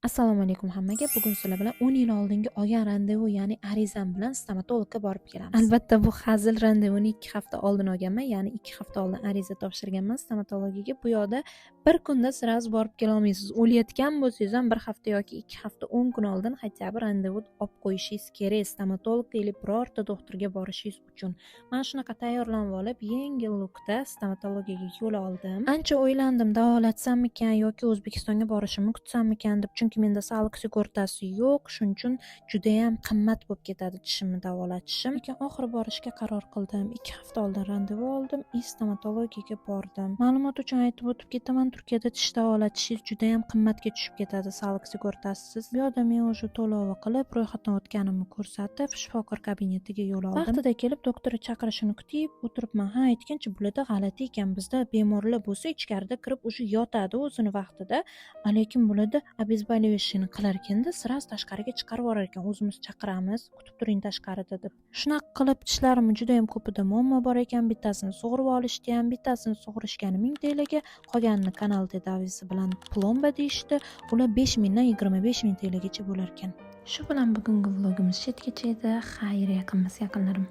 Assalomu alaykum hammaga. Bugun sizlar bilan 10 yil oldingi olgan randevu, ya'ni arizam bilan stomatologga borib kelamiz. Albatta bu hazil, randevuni 2 hafta oldin olganman, ya'ni 2 hafta oldin ariza topshirganman stomatologiga. Bu yoqda bir kunda sirasi borib kela olmaysiz. O'layotgan bo'lsangiz ham 1 hafta yoki 2 hafta 10 kun oldin хотя бы randevu olib qo'yishingiz kerak stomatologga yoki birorta doktorga borishingiz uchun. Men shunaqa tayyorlanib olib, yengillikda stomatologiyaga yo'l oldim. Ancha o'ylandim, davolatsammikan yoki O'zbekistonga borishimni kutsammikan deb, chunki menda soliq sigortasi yo'q, shuning uchun juda ham qimmat bo'lib ketadi tishimni davolatishim. Lekin oxiri borishga qaror qildim. 2 hafta oldin randevu oldim, stomatologiyaga bordim. Ma'lumot uchun aytib o'tib ketaman, Turkiyada tish davolatishingiz juda ham qimmatga tushib ketadi soliq sigortasisiz. Bu yerda men o'sha to'lovi qilib, ro'yxatdan o'tganimni ko'rsatib, shifokor kabinetiga yo'l oldim. Vaqtida kelib doktorni chaqirishini kutib o'tiribman. Ha, aytgancha bularda g'alati ekan. Bizda bemorlar bo'lsa ichkarida kirib o'sha yotadi o'zini vaqtida, lekin bularda обезболивающийni qilar ekanda, sirasi tashqariga chiqarib yuborar ekan. O'zimiz chaqiramiz, kutib turing tashqarida deb. Shunaqa qilib tishlarimni juda ham ko'pida muammo bor ekan. Bittasini sug'urib olishdi ham, bittasini sug'urishgani 1000 TL ga, qolganini kanal tedavisi bilan plomba deyishdi. Ular 5000 dan 25000 TL gacha bo'lar ekan. Shu bilan bugungi vlogimiz chetgacha edi. Xayr, yaqinmas yaqinlarim.